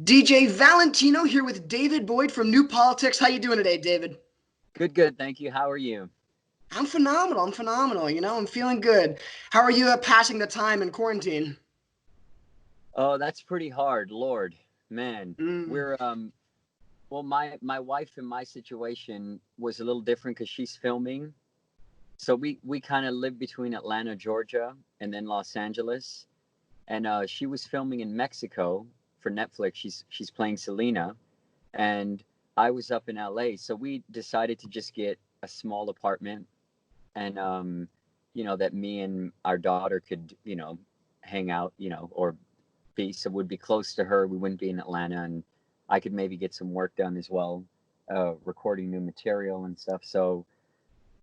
DJ Valentino here with David Boyd from New Politics. How you doing today, David? Good, good. Thank you. How are you? I'm phenomenal. I'm phenomenal. I'm feeling good. How are you passing the time in quarantine? Oh, that's pretty hard. Lord, man, Mm, we're well, my wife in my situation was a little different because she's filming. So we kind of live between Atlanta, Georgia, and then Los Angeles. And she was filming in Mexico for Netflix. She's playing Selena, and I was up in LA. So we decided to just get a small apartment, and that me and our daughter could hang out, or be so would be close to her. We wouldn't be in Atlanta, and I could maybe get some work done as well, recording new material and stuff. So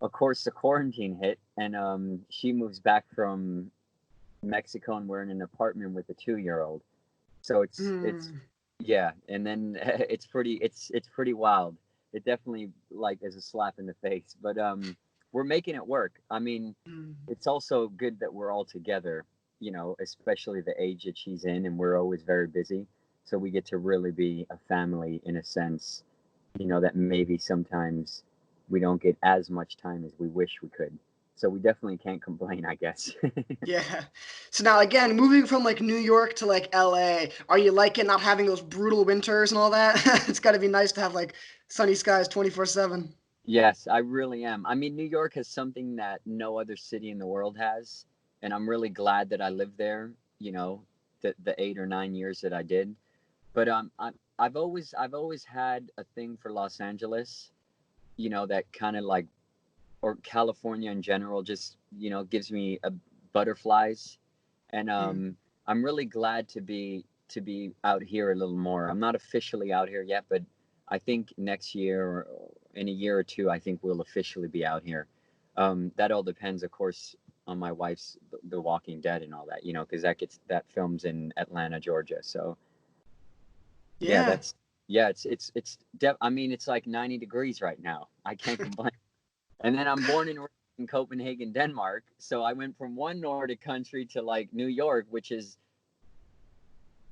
of course the quarantine hit, and she moves back from Mexico, and we're in an apartment with a 2-year-old. So it's mm, yeah, and then it's pretty wild. It definitely like is a slap in the face, but we're making it work. I mean, mm. it's also good that we're all together, especially the age that she's in, and we're always very busy. So we get to really be a family in a sense, that maybe sometimes we don't get as much time as we wish we could. So we definitely can't complain, I guess. Yeah. So now again, moving from like New York to like LA, are you liking not having those brutal winters and all that? It's got to be nice to have like sunny skies 24/7. Yes, I really am. I mean, New York has something that no other city in the world has, and I'm really glad that I lived there, the 8 or 9 years that I did. But I've always had a thing for Los Angeles, that kind of like, or California in general, just gives me butterflies, and Mm. I'm really glad to be out here a little more. I'm not officially out here yet, but I think next year or in a year or two, I think we'll officially be out here. That all depends, of course, on my wife's The Walking Dead and all that, because that films in Atlanta, Georgia. So yeah, Yeah. that's yeah, I mean, it's like 90 degrees right now. I can't complain. And then I'm born and raised in Copenhagen, Denmark. So I went from one Nordic country to like New York, which is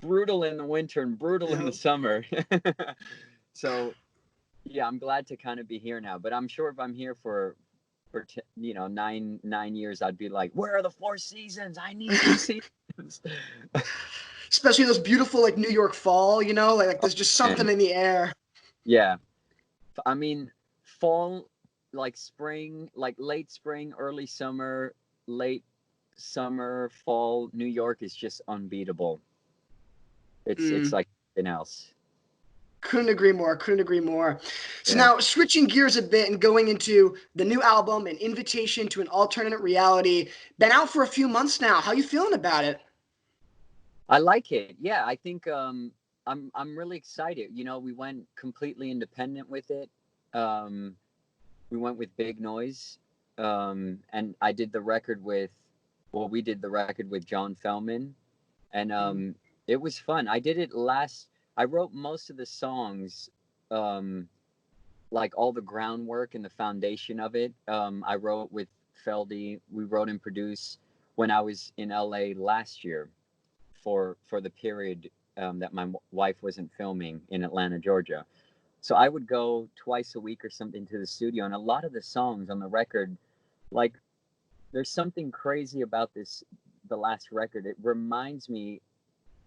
brutal in the winter and brutal in the Yeah. summer. So yeah, I'm glad to kind of be here now. But I'm sure if I'm here for 9 years, I'd be like, where are the 4 seasons? I need some seasons. Especially those beautiful like New York fall, like Oh, there's just man. something in the air. Yeah. I mean, fall, like spring, like late spring, early summer, late summer, fall, New York is just unbeatable. It's Mm. like something else. Couldn't agree more. Couldn't agree more. So Yeah. now switching gears a bit and going into the new album, An Invitation to an Alternate Reality. Been out for a few months now. How you feeling about it? I like it. Yeah, I think I'm really excited. We went completely independent with it. Um we went with Big Noise. And I did the record with well, we did the record with John Feldmann, and Mm, it was fun. I wrote most of the songs, um like all the groundwork and the foundation of it. I wrote with Feldy. We wrote and produced when I was in LA last year for the period that my wife wasn't filming in Atlanta, Georgia. So I would go twice a week or something to the studio, and a lot of the songs on the record, like there's something crazy about the last record. It reminds me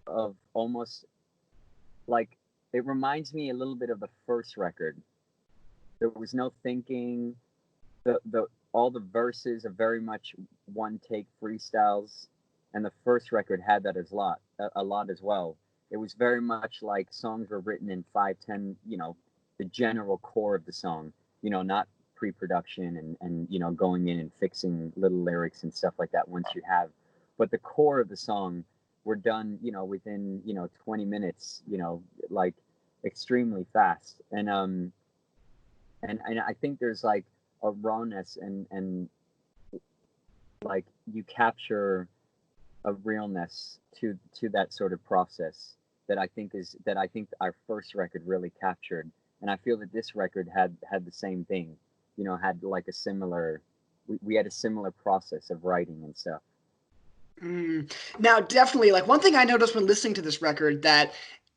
of almost like it reminds me a little bit of the first record. There was no thinking. The all the verses are very much one take freestyles, and the first record had that a lot as well. It was very much like songs were written in 5-10, the general core of the song, not pre-production and going in and fixing little lyrics and stuff like that once you have, but the core of the song were done, within 20 minutes, like extremely fast. And I think there's like a rawness and like you capture a realness to that sort of process that I think our first record really captured, and I feel that this record had the same thing, had like a similar we had a similar process of writing and stuff. mm. Now, definitely, like one thing I noticed when listening to this record that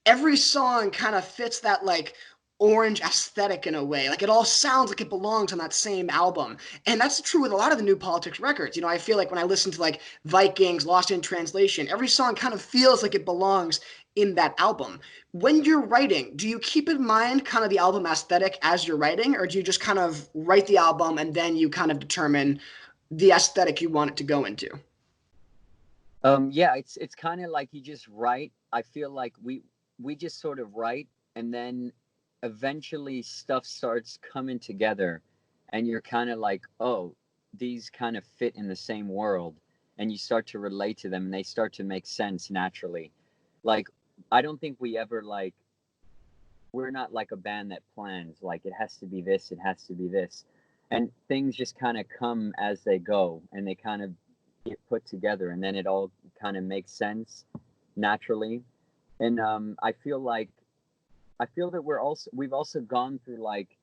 every song kind of fits that like orange aesthetic in a way. Like it all sounds like it belongs on that same album. And that's true with a lot of the New Politics records. You know, I feel like when I listen to like Vikings, Lost in Translation, every song kind of feels like it belongs in that album. When you're writing, do you keep in mind kind of the album aesthetic as you're writing, or do you just kind of write the album and then you kind of determine the aesthetic you want it to go into? Yeah, it's kind of like you just write. I feel like we just sort of write, and then eventually stuff starts coming together, and you're kind of like, oh, these kind of fit in the same world, and you start to relate to them, and they start to make sense naturally. Like, I don't think we ever like we're not like a band that plans like it has to be this, it has to be this, and things just kind of come as they go, and they kind of get put together, and then it all kind of makes sense naturally. And I feel that we've also gone through like,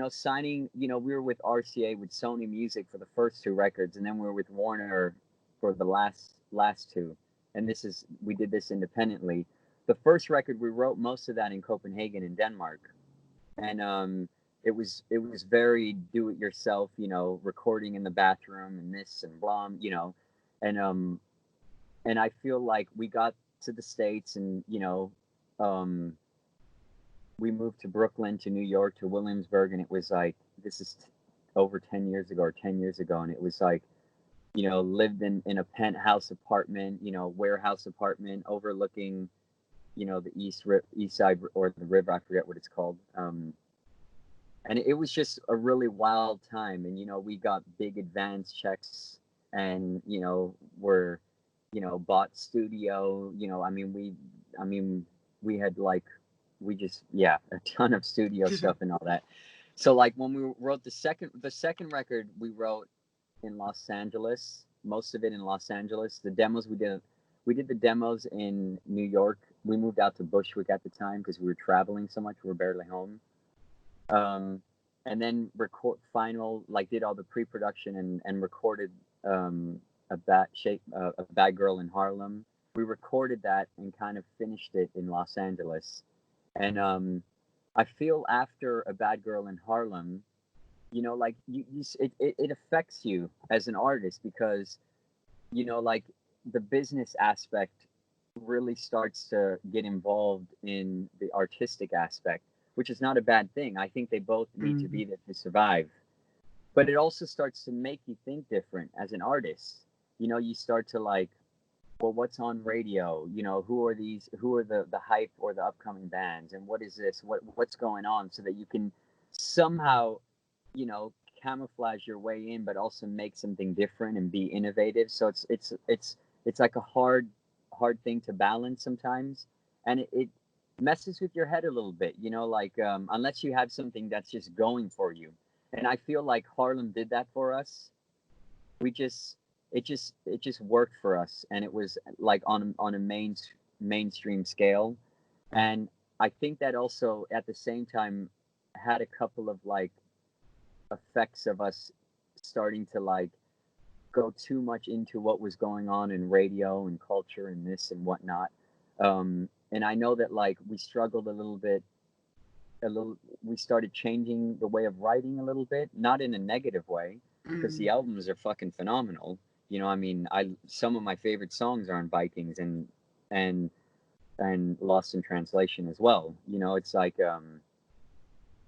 signing. We were with RCA with Sony Music for the first two records, and then we were with Warner for the last two. And we did this independently. The first record we wrote most of that in Copenhagen in Denmark, and it was very do it yourself, recording in the bathroom and this and blah, and I feel like we got to the States, and um, we moved to Brooklyn, to New York, to Williamsburg, and it was like this is over 10 years ago or 10 years ago, and it was like lived in a penthouse apartment, warehouse apartment overlooking the east side or the river. I forget what it's called. And it was just a really wild time, and we got big advance checks, and were bought studio. We had like we just yeah a ton of studio stuff and all that. So like when we wrote the second record, we wrote in Los Angeles, most of it in Los Angeles. The demos we did the demos in New York. We moved out to Bushwick at the time because we were traveling so much, we were barely home. um, and then record final, like did all the pre-production, and recorded a bad girl in Harlem. We recorded that and kind of finished it in Los Angeles. And I feel after a bad girl in Harlem, like it affects you as an artist, because like the business aspect really starts to get involved in the artistic aspect, which is not a bad thing. I think they both need to be Mm. there to survive. But it also starts to make you think different as an artist. You start to like, well, what's on radio? Who are the hype or the upcoming bands, and what is this? What's going on, so that you can somehow, you know, camouflage your way in, but also make something different and be innovative. So it's like a hard thing to balance sometimes, and it messes with your head a little bit. Like unless you have something that's just going for you, and I feel like Harlem did that for us. We just it just worked for us, and it was like on a mainstream scale. And I think that also at the same time had a couple of like effects of us starting to like go too much into what was going on in radio and culture and this and whatnot. And I know that like we struggled a little. We started changing the way of writing a little bit, not in a negative way, because the Mm. albums are fucking phenomenal. I mean, I some of my favorite songs are on Vikings and and Lost in Translation as well. It's like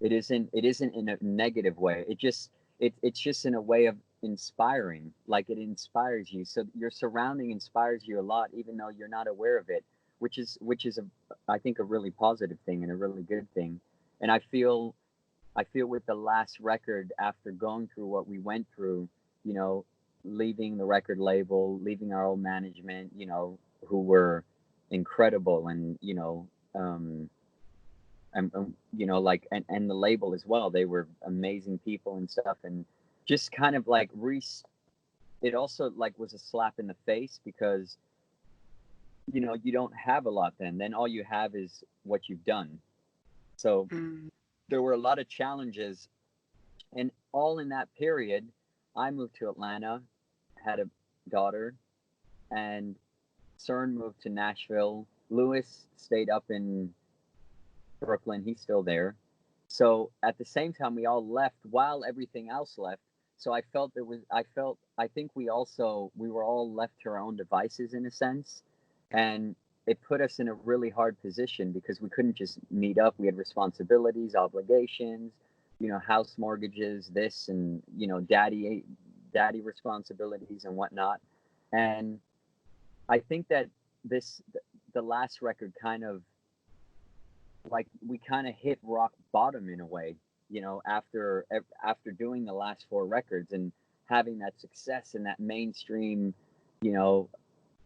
it isn't in a negative way. It's just in a way of inspiring. Like it inspires you, so your surrounding inspires you a lot, even though you're not aware of it, which is I think a really positive thing and a really good thing. And I feel with the last record, after going through what we went through, you know, leaving the record label, leaving our old management, who were incredible, and like, and the label as well, they were amazing people and stuff, and just kind of like it also like was a slap in the face, because you don't have a lot, then all you have is what you've done. So Mm. there were a lot of challenges, and all in that period, I moved to Atlanta, had a daughter, and CERN moved to Nashville. Lewis stayed up in Brooklyn. He's still there. So at the same time, we all left while everything else left. So I think we were all left to our own devices in a sense. And it put us in a really hard position because we couldn't just meet up. We had responsibilities, obligations, house mortgages, this and, daddy responsibilities and whatnot. And I think that this, the last record kind of, like, we kind of hit rock bottom in a way, after doing the last four records and having that success and that mainstream, you know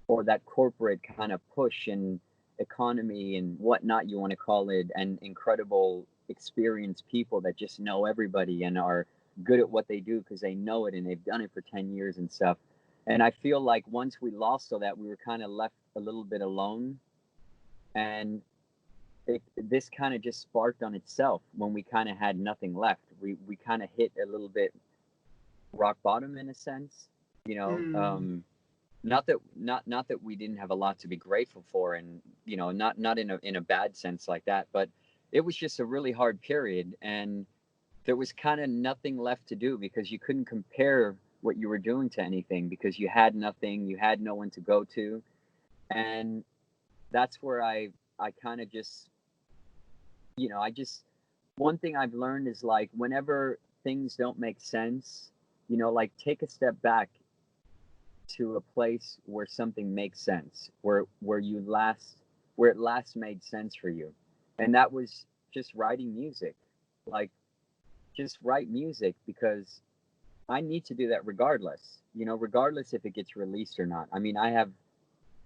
or that corporate kind of push and economy and whatnot you want to call it, and incredible experienced people that just know everybody and are good at what they do because they know it and they've done it for 10 years and stuff. And I feel like once we lost all that, we were kind of left a little bit alone. And this kind of just sparked on itself when we kind of had nothing left. We kind of hit a little bit rock bottom in a sense, you know. Not that we didn't have a lot to be grateful for, and not in a bad sense like that, but it was just a really hard period, and there was kind of nothing left to do because you couldn't compare what you were doing to anything because you had nothing, you had no one to go to. And that's where I kind of just, I just, one thing I've learned is, like, whenever things don't make sense, like, take a step back to a place where something makes sense, where it last made sense for you. And that was just writing music. Like, just write music because I need to do that regardless, regardless if it gets released or not. I mean, I have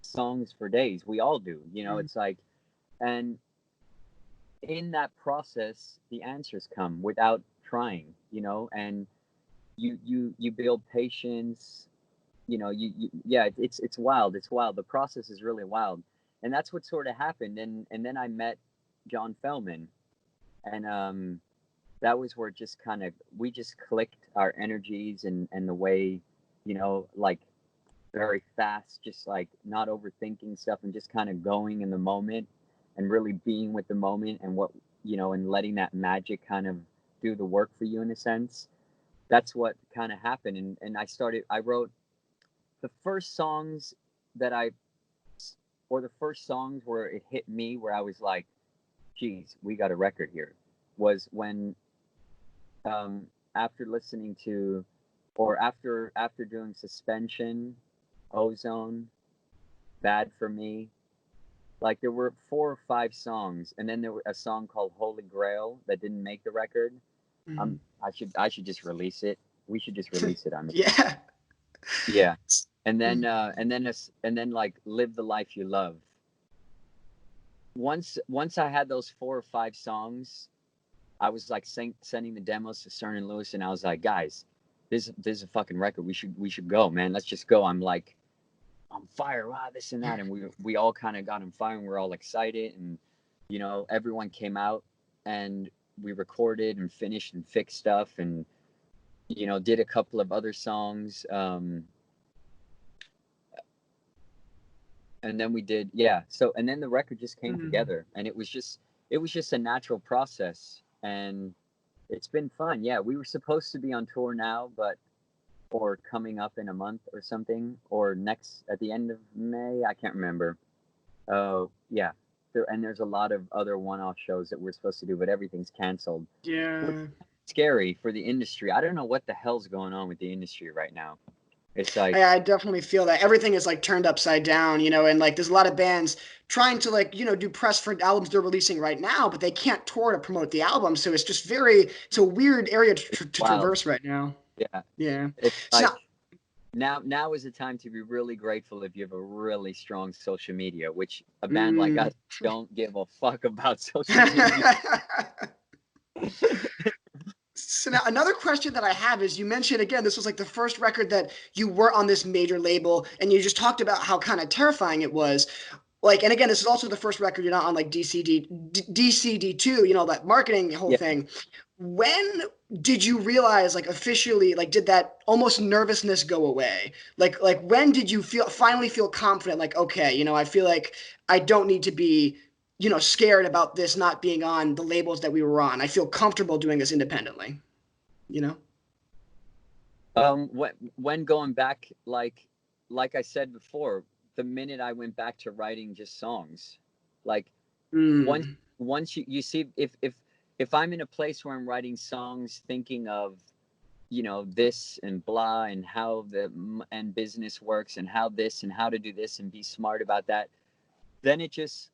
songs for days. We all do, it's like, and in that process, the answers come without trying, and you build patience, yeah, it's wild. It's wild. The process is really wild. And that's what sort of happened. And then I met John Feldmann, and that was where just kind of, we just clicked our energies and the way, like, very fast, just like not overthinking stuff and just kind of going in the moment and really being with the moment and what, and letting that magic kind of do the work for you in a sense. That's what kind of happened. And I wrote the first songs that or the first songs where it hit me, where I was like, geez, we got a record here, was when, after listening to, or after doing Suspension, Ozone, Bad for Me, like, there were 4 or 5 songs, and then there was a song called Holy Grail that didn't make the record. I should just release it. We should just release it. I mean, Yeah. yeah. And then like Live the Life You Love. Once I had those 4 or 5 songs, I was like sending the demos to Cern and Lewis, and I was like, guys, this is a fucking record. We should go, man. Let's just go. I'm like, on fire, this and that, and we all kind of got on fire, and we're all excited, and everyone came out, and we recorded and finished and fixed stuff, and did a couple of other songs, and then we did, yeah. So, and then the record just came together, and it was just a natural process, and it's been fun. Yeah, we were supposed to be on tour now, or coming up in a month or something, or next at the end of May. I can't remember. Oh, yeah. And there's a lot of other one-off shows that we're supposed to do, but everything's canceled. Yeah. Scary for the industry. I don't know what the hell's going on with the industry right now. It's like, I definitely feel that everything is like turned upside down, and like there's a lot of bands trying to, like, do press for albums they're releasing right now, but they can't tour to promote the album. So it's a weird area to wild. traverse right now. Yeah. Yeah. It's So like, now is the time to be really grateful if you have a really strong social media, which a band like now, us don't give a fuck about social media. So now another question that I have is, you mentioned again, this was like the first record that you were on this major label, and you just talked about how kind of terrifying it was. Like, and again, this is also the first record you're not on like DCD2, that marketing whole Yeah. thing. when did you realize, like, officially, like, did that almost nervousness go away? Like when did you finally feel confident, like, okay, I feel like I don't need to be, scared about this not being on the labels that we were on. I feel comfortable doing this independently, you know? When going back, like I said before, the minute I went back to writing just songs, like once Mm. once you see, if I'm in a place where I'm writing songs thinking of, this and blah, and how and business works, and how this and how to do this and be smart about that, then it just,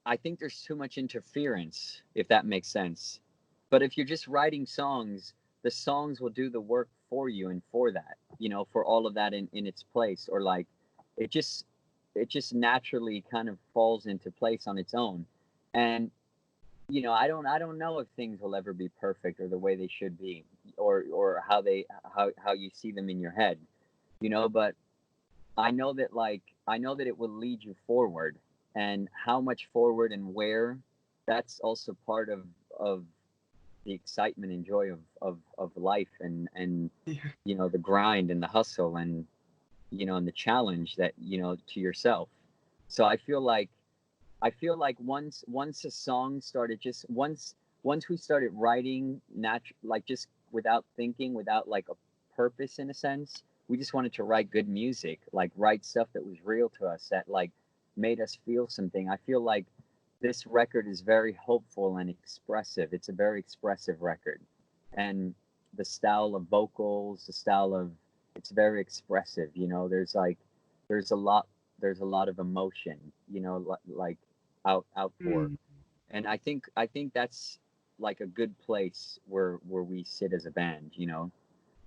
I think there's too much interference, if that makes sense. But if you're just writing songs, the songs will do the work for you, and for that, for all of that in its place. Or like, it just it just naturally kind of falls into place on its own. And I don't know if things will ever be perfect or the way they should be, or how you see them in your head, but I know that it will lead you forward, and how much forward and where, that's also part of the excitement and joy of life, and Yeah. the grind and the hustle, and the challenge that, to yourself. So I feel like once a song started, just once we started writing like just without thinking, without like a purpose in a sense, we just wanted to write good music, like write stuff that was real to us, that like made us feel something. I feel like this record is very hopeful and expressive. It's a very expressive record, and the style of vocals, the style of it's very expressive. There's a lot there's a lot of emotion, like outpour. Mm. And I think that's like a good place where we sit as a band.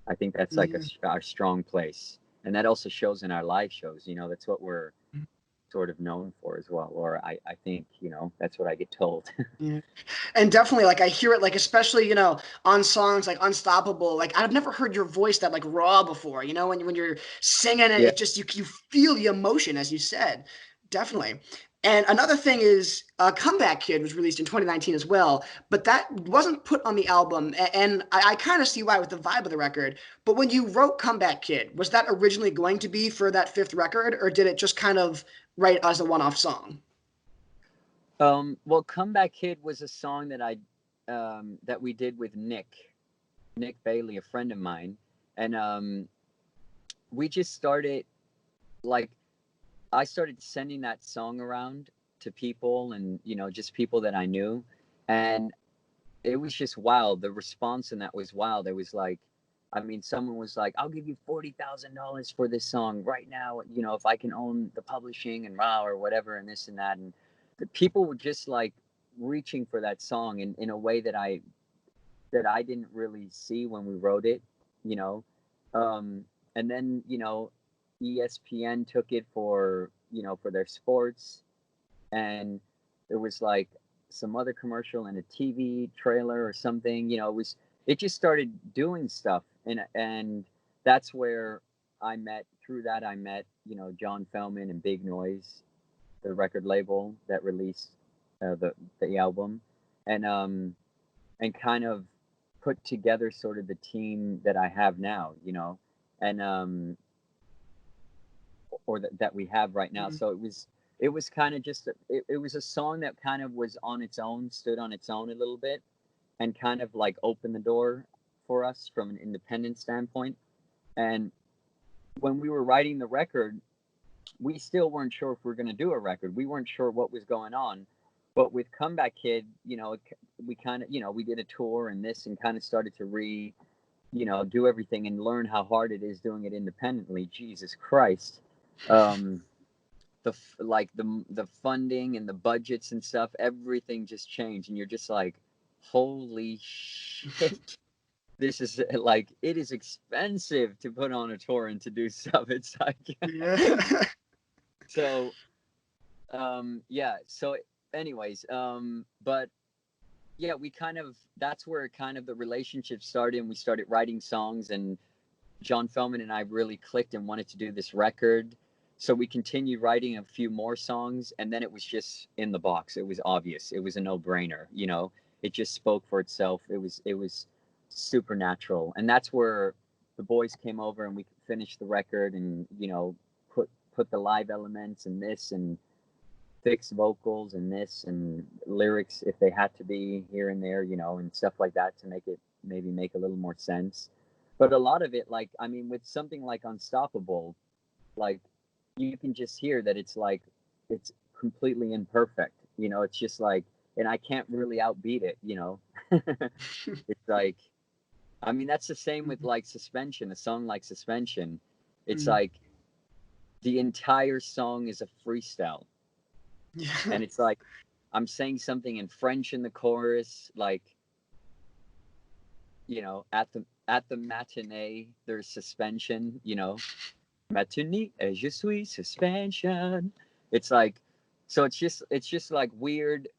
I think that's like Yeah. our strong place, and that also shows in our live shows. That's what we're sort of known for as well. Or I think, that's what I get told. Yeah. And definitely, like, I hear it, like, especially, on songs like Unstoppable. Like, I've never heard your voice that, like, raw before, when you're singing it, Yeah. it just, you feel the emotion, as you said. Definitely. And another thing is, Comeback Kid was released in 2019 as well, but that wasn't put on the album. And I kind of see why with the vibe of the record. But when you wrote Comeback Kid, was that originally going to be for that fifth record, or did it just kind of write as a one-off song? Well, Comeback Kid was a song that we did with Nick Bailey, a friend of mine, and we just started, like, I started sending that song around to people, and just people that I knew, and it was just wild. The response in that was wild. It was like, I mean, someone was like, "I'll give you $40,000 for this song right now. If I can own the publishing and rah or whatever, and this and that." And the people were just like reaching for that song in a way that I didn't really see when we wrote it. You know, um, and then ESPN took it for their sports, and there was like some other commercial and a TV trailer or something. It just started doing stuff, and that's where I met John Feldmann and Big Noise, the record label that released the album, and kind of put together sort of the team that I have now, and or that we have right now. So it was kind of just it was a song that kind of was on its own, stood on its own a little bit, and kind of like opened the door for us from an independent standpoint. And when we were writing the record, we still weren't sure if we were going to do a record. We weren't sure what was going on. But with Comeback Kid, we kind of, we did a tour and this, and kind of started to do everything and learn how hard it is doing it independently. Jesus Christ. Um, the funding and the budgets and stuff, everything just changed, and you're just like, holy shit. This is like, it is expensive to put on a tour and to do stuff. It's like, Yeah. so yeah. So anyways, but yeah, we kind of, that's where kind of the relationship started, and we started writing songs, and John Feldmann and I really clicked and wanted to do this record. So we continued writing a few more songs, and then it was just in the box. It was obvious. It was a no-brainer. it just spoke for itself. It was supernatural, and that's where the boys came over and we finished the record, and put the live elements and this, and fix vocals and this, and lyrics if they had to be here and there, and stuff like that to make it maybe make a little more sense. But a lot of it, like, I mean, with something like Unstoppable, like, you can just hear that it's completely imperfect. It's just like, and I can't really outbeat it. It's like, I mean, that's the same with like Suspension, a song like Suspension. It's Mm. like the entire song is a freestyle. Yeah. And it's like I'm saying something in French in the chorus, like, at the matinee there's suspension, matinee et je suis suspension. It's like, so it's just like weird.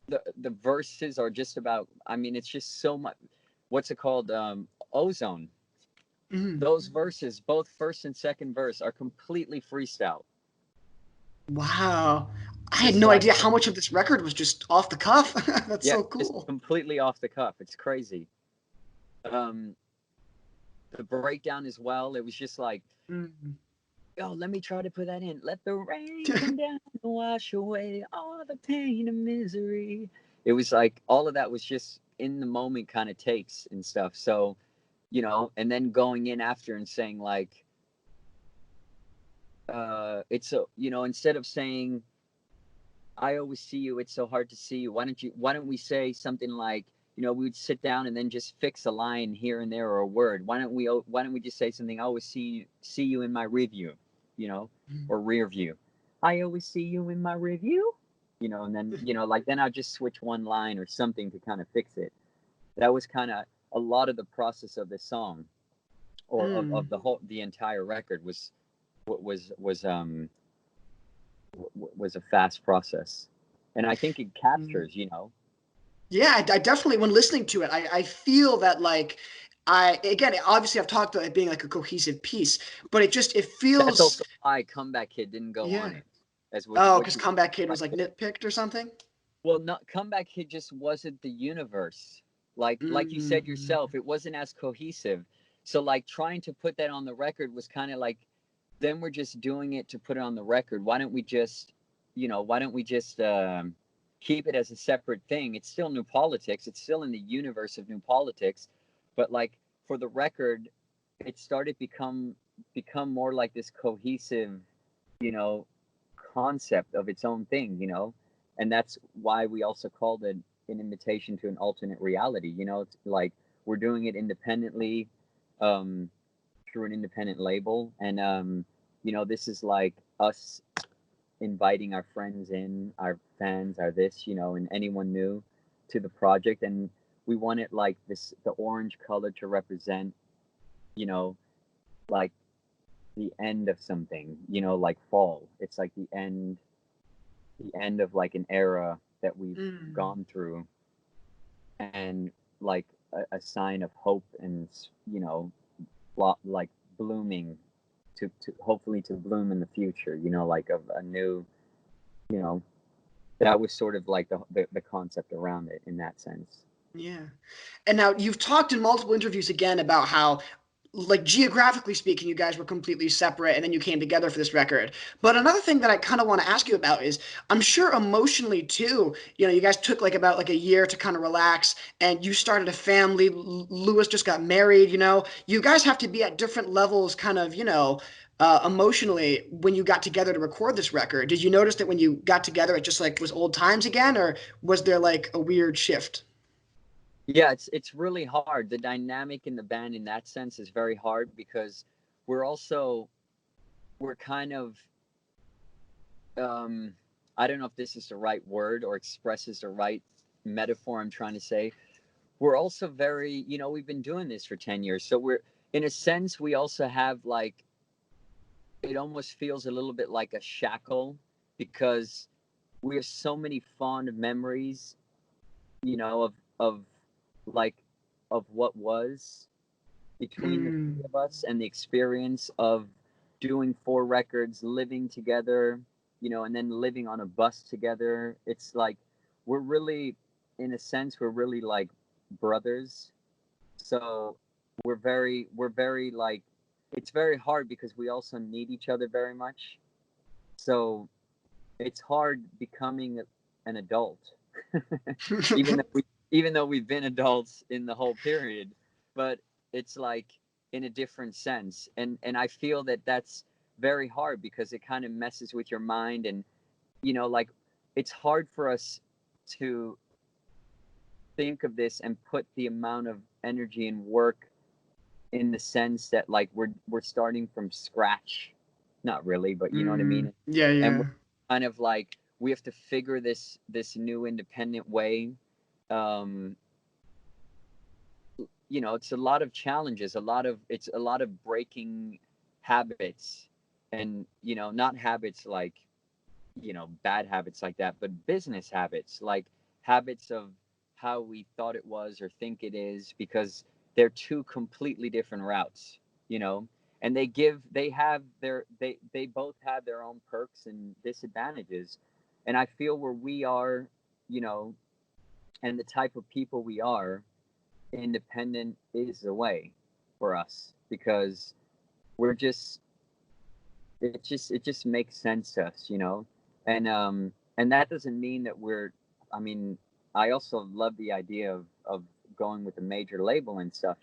The verses are just about, I mean, it's just so much. What's it called? Ozone. Mm. Those verses, both first and second verse, are completely freestyle. Wow. I had Just no like, idea how much of this record was just off the cuff. That's yeah, so just cool. completely off the cuff. It's crazy. Um, the breakdown as well. It was just like, Mm. oh, let me try to put that in. Let the rain come down and wash away all the pain and misery. It was like all of that was just in the moment kind of takes and stuff. So, and then going in after and saying like, it's so, instead of saying, I always see you, it's so hard to see you. Why don't we say something like, we would sit down and then just fix a line here and there or a word. Why don't we just say something, I always see you in my review, you know, or rear view. I always see you in my review, and then, like, then I'll just switch one line or something to kind of fix it. That was kind of a lot of the process of this song, or of Mm. the entire record was a fast process, and I think it Mm. captures. Yeah, I definitely, when listening to it, I feel that like again, obviously I've talked about it being like a cohesive piece, but it That's feels, also why Comeback Kid didn't go on yeah. it, as Oh, which because was Comeback Kid my was like pick. nitpicked or something. Well, not Comeback Kid just wasn't the universe. Like you said Mm. yourself, it wasn't as cohesive. So like trying to put that on the record was kind of like, then we're just doing it to put it on the record. Why don't we just keep it as a separate thing? It's still New Politics. It's still in the universe of New Politics, but like for the record, it started become more like this cohesive, you know, concept of its own thing. And that's why we also called it an invitation to an alternate reality. It's like we're doing it independently, um, through an independent label, and this is like us inviting our friends in, our fans, our this, and anyone new to the project. And we wanted like this, the orange color to represent, you know, like the end of something, like fall. It's like the end of like an era that we've Mm. gone through, and like a sign of hope, and like blooming, to hopefully to bloom in the future, like of a new, you know that was sort of like the concept around it in that sense. Yeah. And now you've talked in multiple interviews again about how, like, geographically speaking, you guys were completely separate and then you came together for this record. But another thing that I kind of want to ask you about is, I'm sure emotionally too, you guys took like about like a year to kind of relax and you started a family. Lewis just got married, you guys have to be at different levels kind of, emotionally when you got together to record this record. Did you notice that when you got together, it just like was old times again, or was there like a weird shift? Yeah, it's really hard. The dynamic in the band in that sense is very hard, because we're kind of, um I don't know if this is the right word or expresses the right metaphor I'm trying to say. We're also very, we've been doing this for 10 years, so we're, in a sense, we also have like, it almost feels a little bit like a shackle, because we have so many fond memories, of like, of what was between the three Mm. of us, and the experience of doing 4 records, living together, and then living on a bus together. It's like we're really in a sense, we're really like brothers. So we're very like, it's very hard because we also need each other very much. So it's hard becoming an adult, even though even though we've been adults in the whole period, but it's like in a different sense, and I feel that that's very hard because it kind of messes with your mind, and like it's hard for us to think of this and put the amount of energy and work in the sense that like we're starting from scratch, not really, but you know what I mean. Yeah, And we're yeah. kind of like we have to figure this new independent way. um it's a lot of challenges, it's a lot of breaking habits, and not habits like bad habits like that, but business habits, like habits of how we thought it was or think it is, because they're two completely different routes, you know, and they both have their own perks and disadvantages. And I feel where we are, you know, and the type of people we are, independent is the way for us, because we're just it just makes sense to us, and that doesn't mean that we're. I mean, I also love the idea of going with a major label and stuff,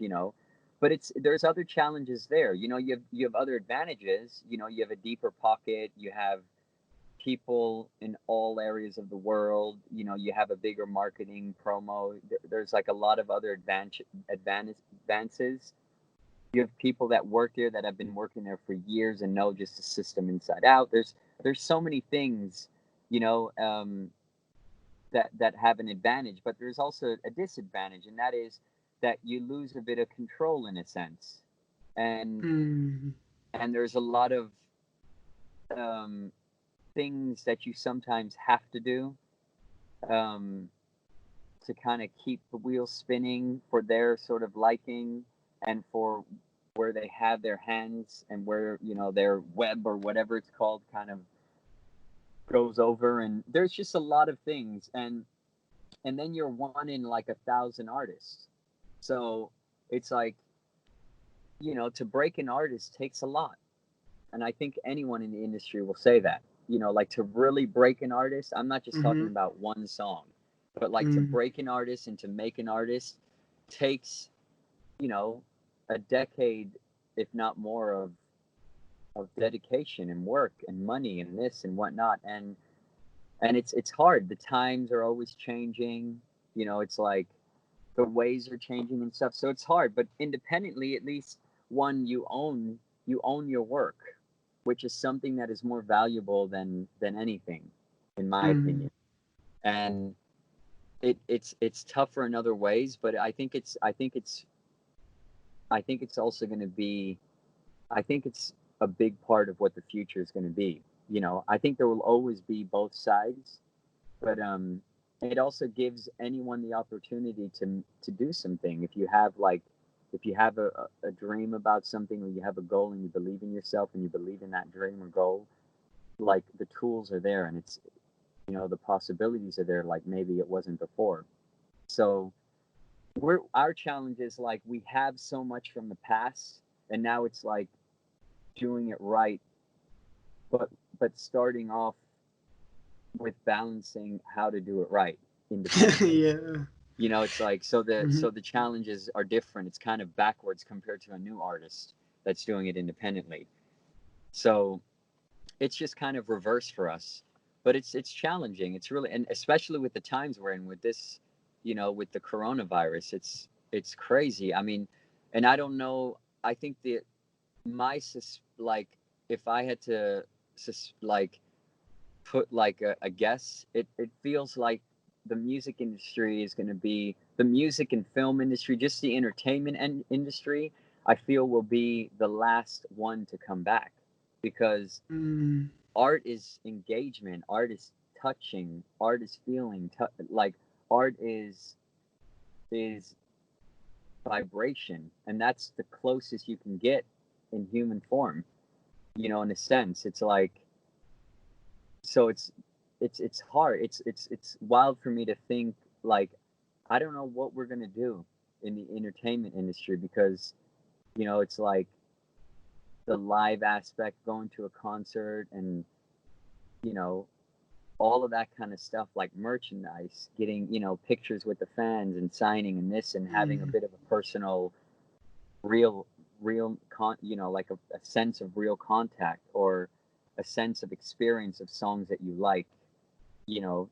but there's other challenges there. You have other advantages. You have a deeper pocket. You have people in all areas of the world. You have a bigger marketing promo. There's like a lot of other advances. You have people that work there that have been working there for years and know just the system inside out. There's so many things, you know, that have an advantage, but there's also a disadvantage, and that is that you lose a bit of control in a sense, and Mm. and there's a lot of um, things that you sometimes have to do, um, to kind of keep the wheels spinning for their sort of liking, and for where they have their hands, and where their web or whatever it's called kind of goes over. And there's just a lot of things, and then you're one in like 1,000 artists. So it's like, to break an artist takes a lot, and I think anyone in the industry will say that. Like, to really break an artist, I'm not just talking Mm-hmm. about one song, but like to Mm. break an artist and to make an artist takes, you know, a decade, if not more, of dedication and work and money and this and whatnot. And it's hard. The times are always changing. It's like the ways are changing and stuff. So it's hard. But independently, at least, one, you own your work, which is something that is more valuable than anything, in my Mm. opinion. And it's tougher in other ways, but I think it's also going to be. I think it's a big part of what the future is going to be. I think there will always be both sides, but it also gives anyone the opportunity to do something. If you have a dream about something, or you have a goal and you believe in yourself and you believe in that dream or goal, like, the tools are there, and it's the possibilities are there, like maybe it wasn't before. So our challenge is, like, we have so much from the past, and now it's like doing it right, but starting off with balancing how to do it right independently. Yeah. It's like, so the Mm-hmm. so the challenges are different. It's kind of backwards compared to a new artist that's doing it independently. So it's just kind of reverse for us. But it's challenging. It's really, and especially with the times we're in with this, with the coronavirus. It's crazy. I mean, and I don't know. I think like, if I had to like put like a guess, it feels like the music industry is going to be the music and film industry, just the entertainment industry. I feel will be the last one to come back, because Mm. art is engagement, art is touching, art is feeling, like, art is vibration, and that's the closest you can get in human form. In a sense, it's like, so it's hard. It's wild for me to think like, I don't know what we're gonna do in the entertainment industry, because it's like the live aspect, going to a concert, and you know all of that kind of stuff, like merchandise, getting pictures with the fans and signing and this, and having a Mm. bit of a personal, real like a sense of real contact, or a sense of experience of songs that you like,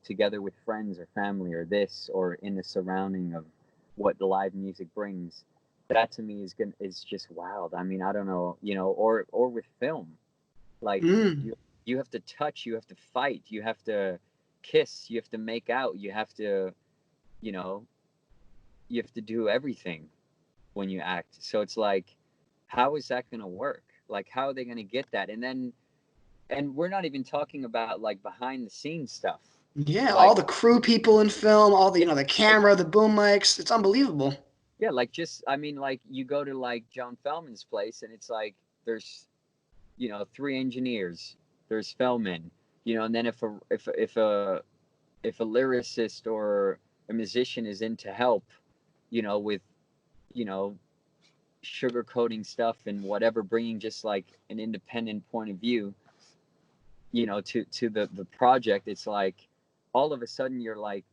together with friends or family, or this, or in the surrounding of what the live music brings. That to me is just wild. I mean, I don't know, or with film, like, Mm. you have to touch, you have to fight, you have to kiss, you have to make out, you know you have to do everything when you act. So it's like, how is that going to work? Like, how are they going to get that? And we're not even talking about like behind the scenes stuff. Yeah, all Like, the crew people in film, all the the camera, the boom mics. It's unbelievable. yeah, like, just, I mean, like, you go to like John Feldman's place, and it's like there's three engineers, there's Feldman, and then if a lyricist or a musician is in to help, with you know sugarcoating stuff and whatever, bringing just like an independent point of view, to the project, it's like all of a sudden you're like,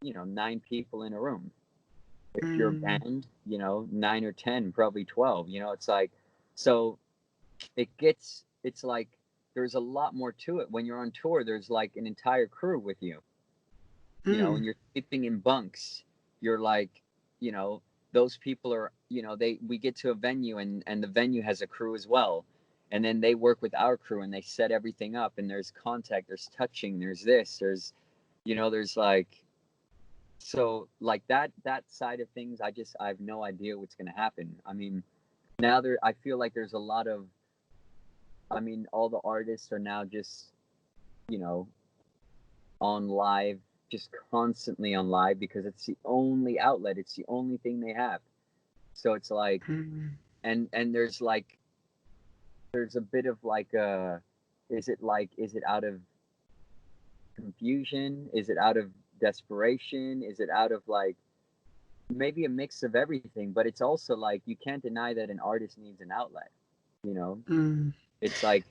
nine people in a room. If you're a Mm. band, nine or 10, probably 12. It's like, so it's like there's a lot more to it. When you're on tour, there's like an entire crew with you, Mm. and you're sleeping in bunks. You're like, you know, those people are, we get to a venue, and the venue has a crew as well. And then they work with our crew, and they set everything up, and there's contact, there's touching, there's this, there's like, so like that side of things, I have no idea what's going to happen. I mean, now I feel like there's a lot of, I mean, all the artists are now just, you know, on live, just constantly on live, because it's the only outlet, it's the only thing they have. So it's like, Mm. and there's a bit of like is it out of confusion, is it out of desperation, is it out of like maybe a mix of everything, but it's also like you can't deny that an artist needs an outlet, you know Mm. it's like,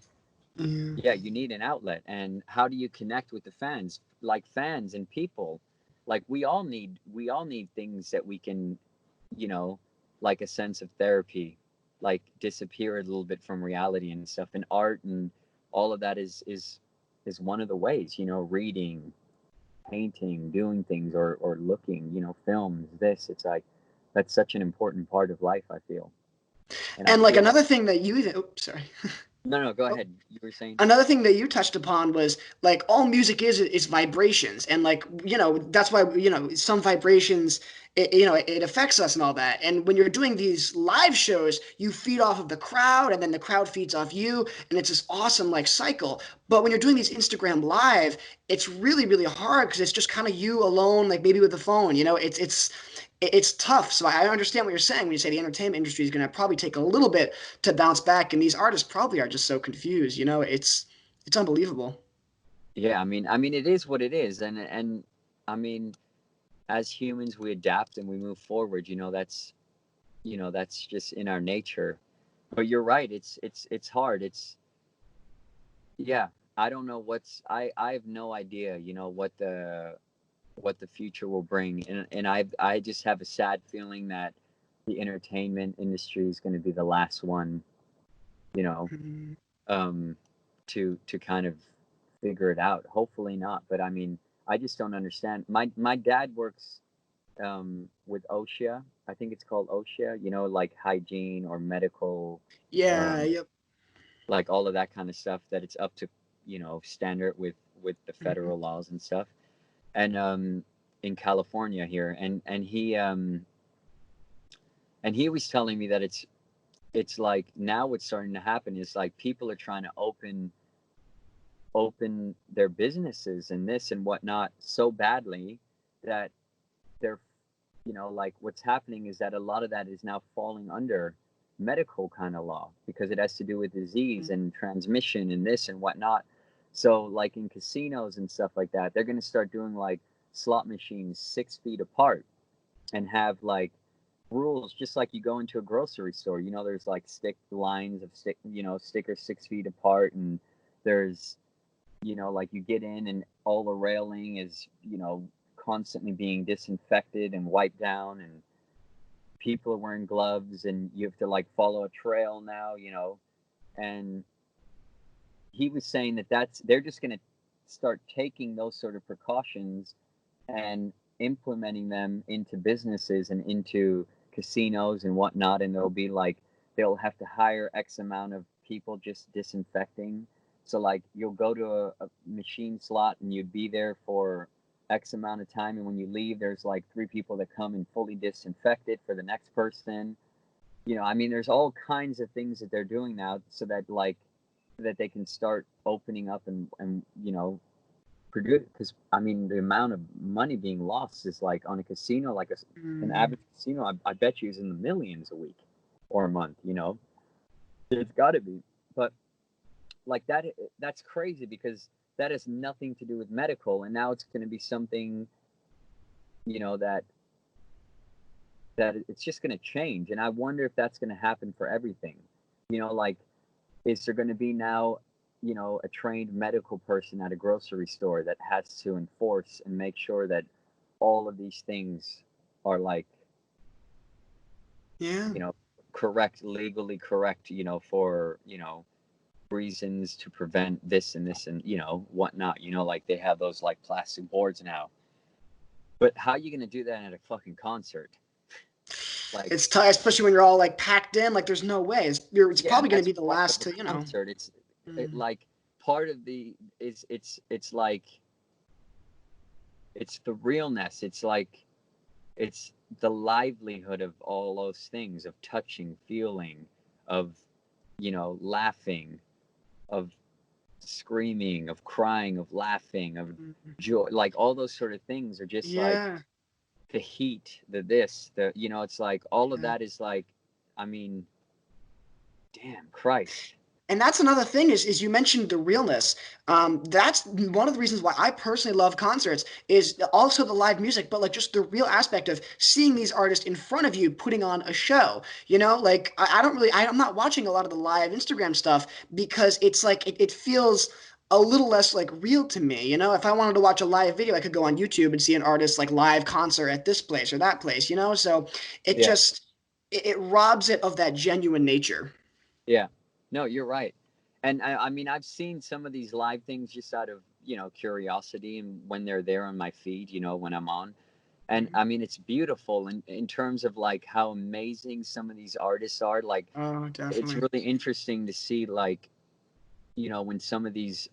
Yeah. yeah, you need an outlet. And how do you connect with the fans, like fans and people? Like, we all need things that we can, you know like a sense of therapy, like disappear a little bit from reality and stuff. And art and all of that is one of the ways, reading, painting, doing things, or looking, films, this, it's like that's such an important part of life, I feel. And I And like feel like, another thing that you, oops, sorry. no, no, go ahead, you were saying. Another thing that you touched upon was like all music is vibrations, and like that's why some vibrations it affects us and all that. And when you're doing these live shows, you feed off of the crowd, and then the crowd feeds off you, and it's this awesome like cycle. But when you're doing these Instagram live, it's really hard because it's just kind of you alone, like maybe with the phone. It's tough. So I understand what you're saying when you say the entertainment industry is going to probably take a little bit to bounce back, and these artists probably are just so confused. It's unbelievable. Yeah, I mean, it is what it is. And I mean, as humans, we adapt and we move forward. That's just in our nature. But you're right. It's hard. Yeah. I don't know I have no idea. What the future will bring, and I just have a sad feeling that the entertainment industry is going to be the last one. You know, Mm. um, to kind of figure it out. Hopefully not. But I mean, I just don't understand. My dad works with OSHA. I think it's called OSHA. Like hygiene or medical, Yeah. um, Yep. like all of that kind of stuff. That it's up to standard with the Mhm. federal laws and stuff. And in California here, and he was telling me that it's like now what's starting to happen is like people are trying to open their businesses and this and whatnot so badly that they're, like what's happening is that a lot of that is now falling under medical kind of law, because it has to do with disease and transmission and this and whatnot. So like in casinos and stuff like that, they're going to start doing like slot machines 6 feet apart and have like rules, just like you go into a grocery store. You know, there's like stickers 6 feet apart, and there's, like you get in and all the railing is, constantly being disinfected and wiped down, and people are wearing gloves, and you have to like follow a trail now, and he was saying they're just going to start taking those sort of precautions and implementing them into businesses and into casinos and whatnot. And there'll be like, they'll have to hire X amount of people just disinfecting. So like you'll go to a machine slot and you'd be there for X amount of time, and when you leave, there's like 3 people that come and fully disinfect it for the next person. I mean, there's all kinds of things that they're doing now so that like that they can start opening up and produce, because I mean the amount of money being lost is like on a casino, like an average casino, I bet you is in the millions a week or a month. There's got to be, but like that's crazy, because that has nothing to do with medical, and now it's going to be something that it's just going to change. And I wonder if that's going to happen for everything. Like, is there going to be now a trained medical person at a grocery store that has to enforce and make sure that all of these things are like Yeah. correct, legally correct, for reasons to prevent this and this and whatnot. Like they have those like plastic boards now, but how are you going to do that at a fucking concert? Like, It's tough, especially when you're all like packed in. Like, there's no way. It's yeah, and probably going to that's be the part of last a to. concert. It's Mm. like part of the is it's like it's the realness. It's like it's the livelihood of all those things, of touching, feeling, of laughing, of screaming, of crying, of laughing, of joy. Like all those sort of things are just like Yeah. the heat, the this, the it's like all of Yeah. that is like, I mean, damn Christ. And that's another thing is you mentioned the realness. That's one of the reasons why I personally love concerts is also the live music, but like just the real aspect of seeing these artists in front of you putting on a show. Like I don't really, I'm not watching a lot of the live Instagram stuff because it's like it feels a little less like real to me. If I wanted to watch a live video, I could go on YouTube and see an artist like live concert at this place or that place. So it Yeah. just it robs it of that genuine nature. Yeah. No, you're right. And I mean, I've seen some of these live things just out of, curiosity, and when they're there on my feed, when I'm on. And I mean, it's beautiful in terms of like how amazing some of these artists are. Like, Oh, it's definitely. really interesting to see, like, when some of these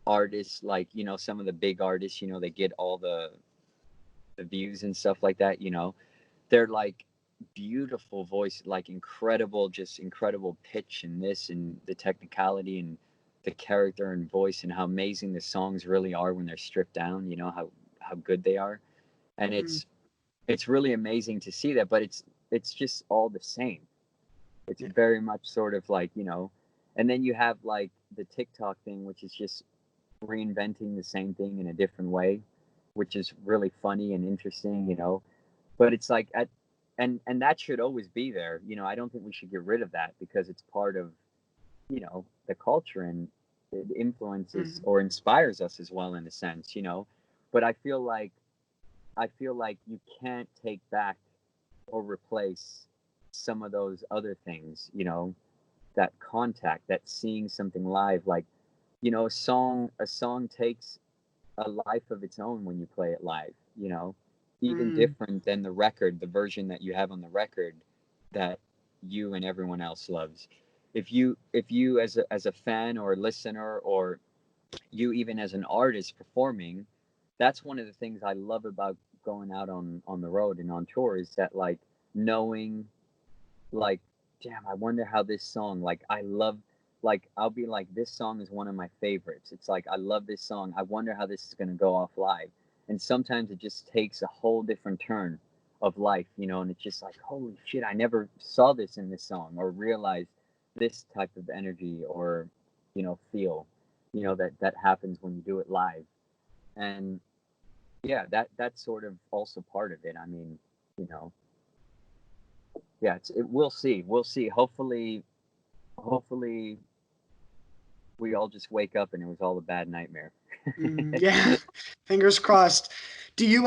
artists, like, some of the big artists, they get all the views and stuff like that, they're like beautiful voice, like incredible, just incredible pitch and this and the technicality and the character and voice, and how amazing the songs really are when they're stripped down, how good they are. And Mm. it's really amazing to see that, but it's just all the same. It's Yeah. very much sort of like, and then you have like the TikTok thing, which is just reinventing the same thing in a different way, which is really funny and interesting, but it's like and that should always be there. I don't think we should get rid of that, because it's part of, the culture, and it influences Mm. or inspires us as well in a sense, but I feel like you can't take back or replace some of those other things, that contact, that seeing something live. Like, a song takes a life of its own when you play it live, even Mm. different than the record, the version that you have on the record that you and everyone else loves. If you as a fan or a listener, or you even as an artist performing, that's one of the things I love about going out on the road and on tour, is that like knowing, like, damn, I wonder how this song, like, I love, like, I'll be like, this song is one of my favorites. It's like, I love this song. I wonder how this is going to go off live. And sometimes it just takes a whole different turn of life, and it's just like, holy shit, I never saw this in this song, or realized this type of energy, or, feel, that happens when you do it live. And yeah, that's sort of also part of it. I mean, you know, yeah, we'll see. We'll see. Hopefully we all just wake up and it was all a bad nightmare. Yeah, fingers crossed. Do you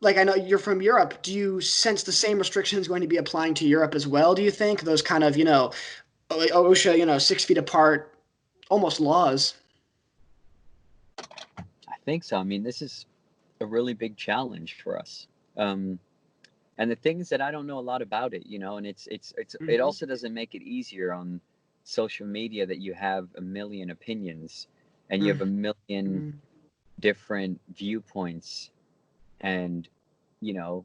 like I know you're from Europe. Do you sense the same restrictions going to be applying to Europe as well? Do you think those kind of OSHA 6 feet apart almost laws? I think so. I mean, this is a really big challenge for us. Um, and the thing is that I don't know a lot about it, and it Hmm. also doesn't make it easier on social media that you have a million opinions and you have a million Hmm. different viewpoints, and you know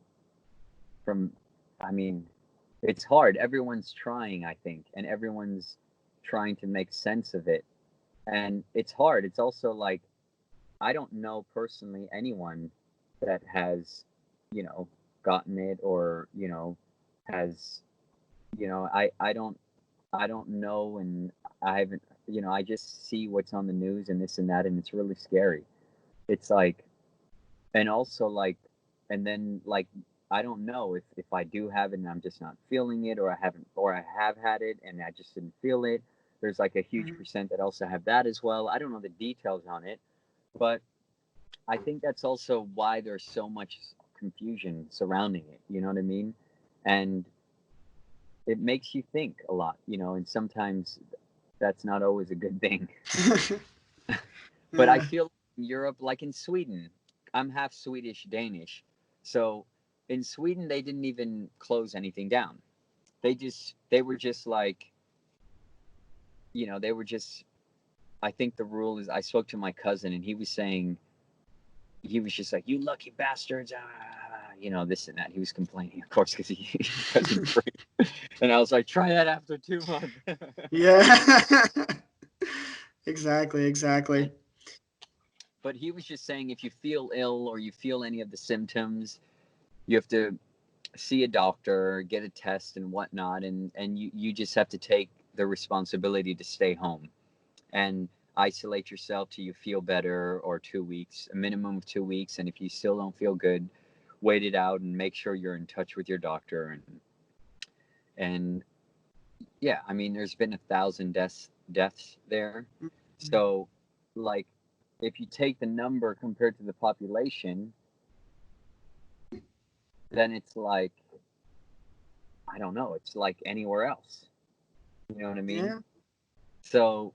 from I mean, it's hard. Everyone's trying, I think, and everyone's trying to make sense of it, and it's hard. It's also like I don't know personally anyone that has, you know, gotten it, or has, I don't know, and I haven't, I just see what's on the news and this and that, and it's really scary. It's like, and also like, and then like, I don't know if I do have it and I'm just not feeling it, or I haven't, or I have had it and I just didn't feel it. There's like a huge Hmm. percent that also have that as well. I don't know the details on it, but I think that's also why there's so much confusion surrounding it. You know what I mean? And it makes you think a lot, and sometimes that's not always a good thing. But I Yeah. feel in Europe, like in Sweden, I'm half Swedish, Danish. So in Sweden, they didn't even close anything down. They were just like, they were just, I think the rule is, I spoke to my cousin and he was saying, he was just like, "You lucky bastards," this and that. He was complaining, of course, because he wasn't free. And I was like, "Try that after 2 months." Yeah. Exactly, exactly. But he was just saying, if you feel ill or you feel any of the symptoms, you have to see a doctor, get a test and whatnot, and you just have to take the responsibility to stay home and isolate yourself till you feel better, or 2 weeks, a minimum of 2 weeks. And if you still don't feel good, wait it out and make sure you're in touch with your doctor. And yeah, I mean, there's been 1,000 deaths there. Mhm. So like, if you take the number compared to the population, then it's like, I don't know, it's like anywhere else. You know what I mean? Yeah. So,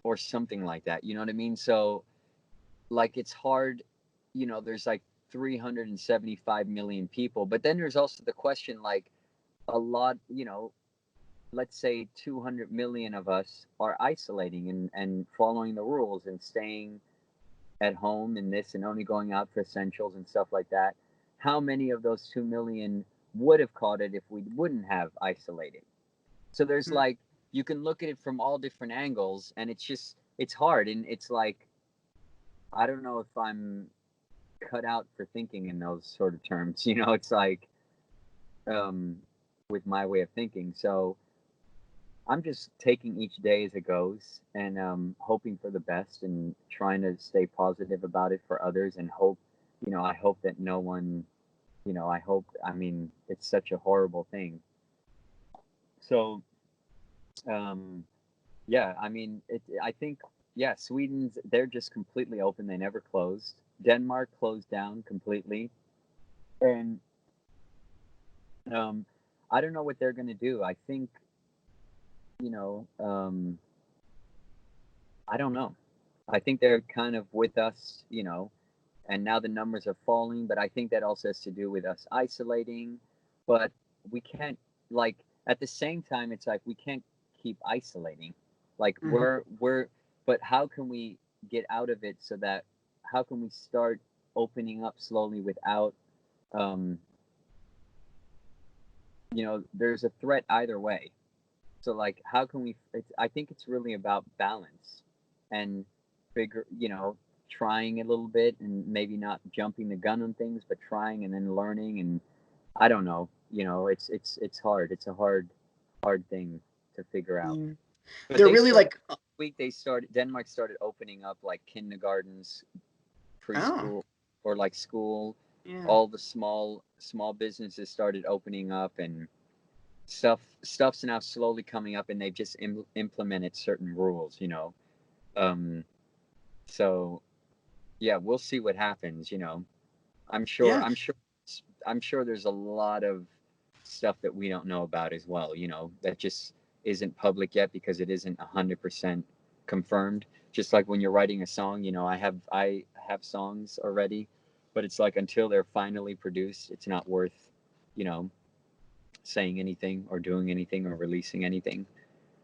or something like that. You know what I mean? So, like, it's hard. There's like 375 million people, but then there's also the question, like, a lot. Let's say 200 million of us are isolating and following the rules and staying at home and this and only going out for essentials and stuff like that. How many of those 2 million would have caught it if we wouldn't have isolated? So there's Mm. like, you can look at it from all different angles, and it's hard. And it's like, I don't know if I'm cut out for thinking in those sort of terms. It's like, um, with my way of thinking. So I'm just taking each day as it goes, and hoping for the best and trying to stay positive about it for others, and hope, I hope that no one, I mean, it's such a horrible thing. So, um, yeah, I mean, I think, yeah, they're just completely open. They never closed. Denmark closed down completely. And um, I don't know what they're going to do. I think, you know, um, I don't know. I think they're kind of with us, and now the numbers are falling, but I think that also has to do with us isolating. But we can't, like, at the same time, it's like we can't keep isolating. Like, Mhm. but how can we get out of it, so that, how can we start opening up slowly without, um, there's a threat either way. So like, how can we? I think it's really about balance and figure, trying a little bit and maybe not jumping the gun on things, but trying and then learning. And I don't know. It's hard. It's a hard thing to figure out. Yeah. But They're they really started like week. Denmark started opening up like kindergartens, Oh, preschool or like school. yeah. All the small businesses started opening up, and stuff's now slowly coming up, and they've just implemented certain rules, you know. Um, so yeah, we'll see what happens, you know. I'm sure Yeah. I'm sure I'm sure there's a lot of stuff that we don't know about as well, you know, that just isn't public yet because it isn't 100% confirmed. Just like when you're writing a song, you know, I have songs already, but it's like until they're finally produced, it's not worth, you know, saying anything or doing anything or releasing anything.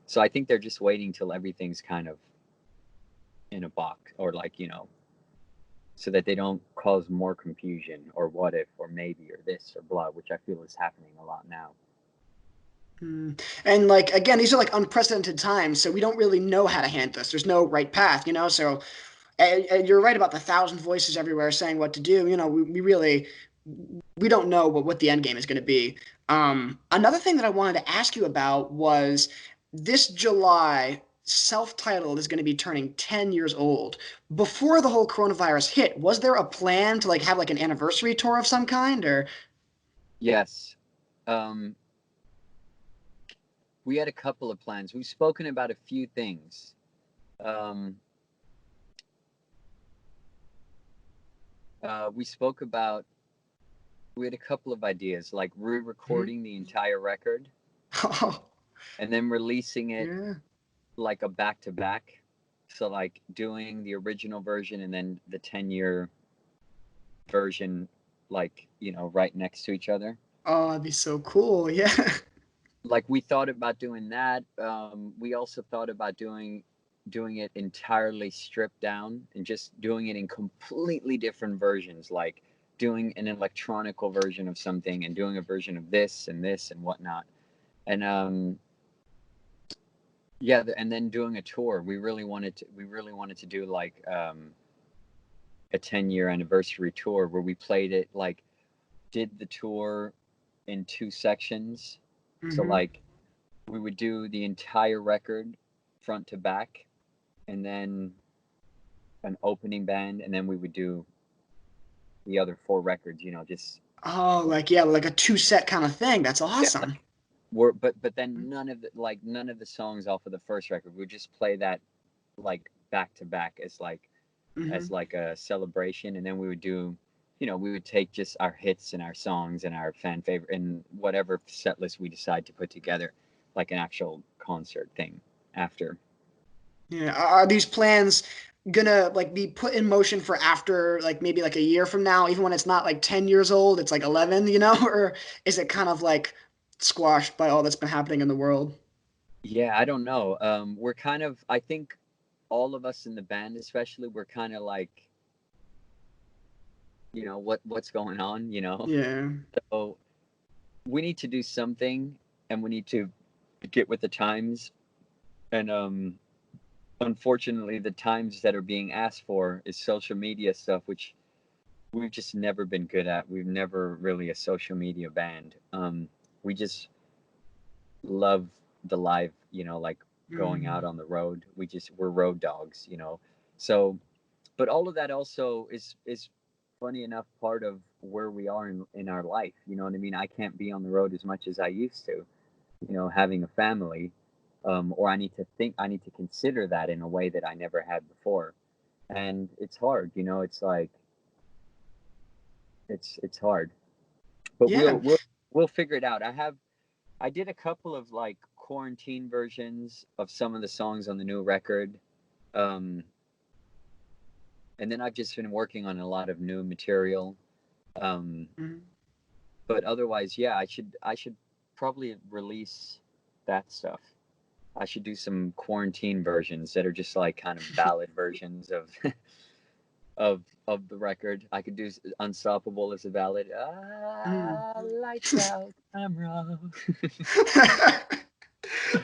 So I think they're just waiting till everything's kind of in a box, or like, you know, so that they don't cause more confusion or what if or maybe or this or blah, which I feel is happening a lot now. Mm. And like again, these are like unprecedented times, so we don't really know how to handle this. There's no right path, you know. So, and you're right about the thousand voices everywhere saying what to do. You know, we really we don't know what the end game is going to be. Another thing that I wanted to ask you about was this July, self-titled is going to be turning 10 years old. Before the whole coronavirus hit, was there a plan to like have like an anniversary tour of some kind or? Yes. Um, we had a couple of plans. We've spoken about a few things. Um, we spoke about, we had a couple of ideas, like re Mhm. recording the entire record and then releasing it Yeah. like a back to back. So, like doing the original version and then the 10-year version, like, you know, right next to each other. Oh, that'd be so cool. Yeah. Like we thought about doing that. We also thought about doing it entirely stripped down and just doing it in completely different versions, like doing an electronical version of something and doing a version of this and whatnot. And yeah, and then doing a tour. We really wanted to do like a 10-year anniversary tour where we played it, like did the tour in two sections. So Hmm. like we would do the entire record front to back, and then an opening band, and then we would do the other four records, you know, just Oh, like yeah, like a two set kind of thing. That's yeah, awesome. we're but then none of the songs off of the first record. We would just play that like back to back as Hmm. like a celebration, and then we would do, you know, we would take just our hits and our songs and our fan favorite and whatever set list we decide to put together, like an actual concert thing after. Yeah. Are these plans gonna like be put in motion for after like maybe like a year from now, even when it's not like 10 years old, it's like 11, you know? Or is it kind of like squashed by all that's been happening in the world? Yeah, I don't know. We're kind of, I think all of us in the band, especially, we're kind of like, you know, what's going on, you know? Yeah. So we need to do something, and we need to get with the times. And unfortunately, the times that are being asked for is social media stuff, which we've just never been good at. We've never really a social media band. We just love the live, you know, like going out Mm. on the road. We're road dogs, you know. So, but all of that also is funny enough part of where we are in our life. You know what I mean? I can't be on the road as much as I used to. You know, having a family, or I need to consider that in a way that I never had before, and it's hard. You know, it's like it's hard, but Yeah. we'll figure it out. I did a couple of like quarantine versions of some of the songs on the new record. Um, and then I've just been working on a lot of new material. Um, Mhm. but otherwise, yeah, I should probably release that stuff. I should do some quarantine versions that are just like kind of ballad versions of of the record. I could do Unstoppable as a ballad. Mm. Ah, lights out, camera.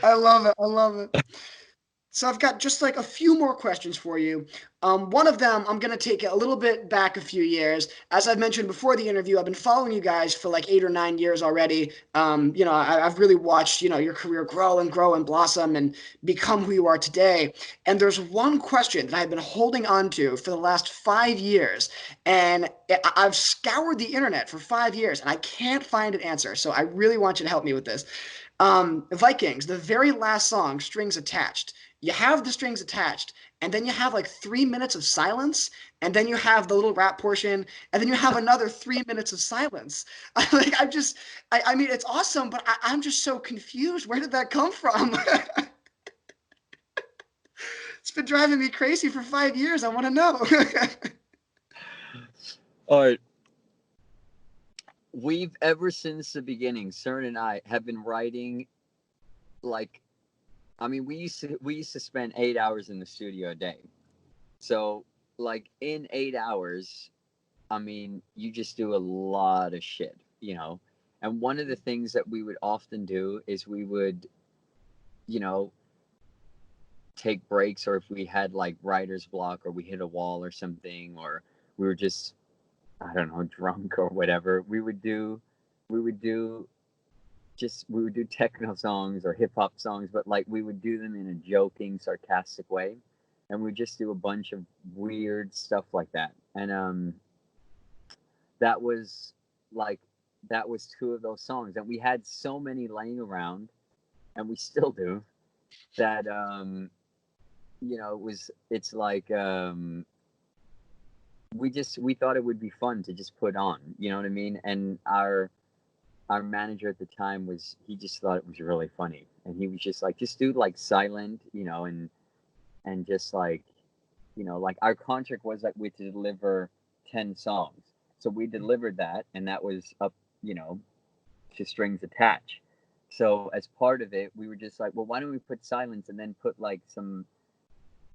I love it. I love it. So I've got just like a few more questions for you. One of them, I'm going to take it a little bit back a few years. As I've mentioned before the interview, I've been following you guys for like 8 or 9 years already. I've really watched, your career grow and blossom and become who you are today. And there's one question that I've been holding on to for the last 5 years. And I've scoured the internet for 5 years and I can't find an answer. So I really want you to help me with this. Vikings, the very last song, Strings Attached. You have the strings attached, and then you have like 3 minutes of silence, and then you have the little rap portion, and then you have another 3 minutes of silence. I mean, it's awesome, but I'm just so confused. Where did that come from? It's been driving me crazy for 5 years. I want to know. All right. We've ever since the beginning, CERN and I have been writing like, I mean, we used to spend 8 hours in the studio a day. So like in 8 hours, I mean, you just do a lot of shit, you know. And one of the things that we would often do is we would, you know, take breaks, or if we had like writer's block or we hit a wall or something, or we were just, I don't know, drunk or whatever, we would do we would do techno songs or hip hop songs, but like we would do them in a joking, sarcastic way, and we just do a bunch of weird stuff like that. And that was like that was two of those songs, and we had so many laying around, and we still do that. It's like we thought it would be fun to just put on. You know what I mean? And our manager at the time he just thought it was really funny, and he was just like, just do like silent, and just like, like our contract was like we to deliver 10 songs, so we delivered that, and that was up, you know to Strings Attached. So as part of it, we were just like, well, why don't we put silence and then put like some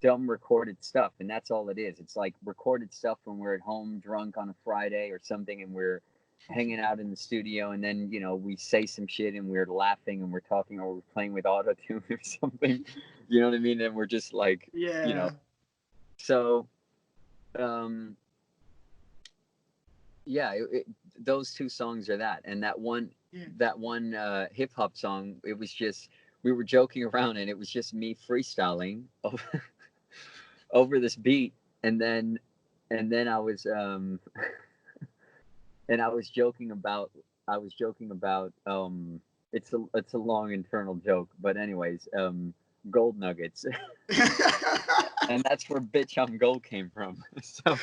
dumb recorded stuff, and that's all it is. It's like recorded stuff when we're at home drunk on a Friday or something, and we're hanging out in the studio, and then we say some shit and we're laughing and we're talking, or we're playing with auto tune or something. You know what I mean? And we're just like, Yeah. so um yeah, those two songs are that, and Yeah. that one hip hop song. It was just we were joking around, and it was just me freestyling over this beat, and then I was and I was joking about it's a long internal joke, but anyways, gold nuggets, and that's where bitch I'm gold came from. So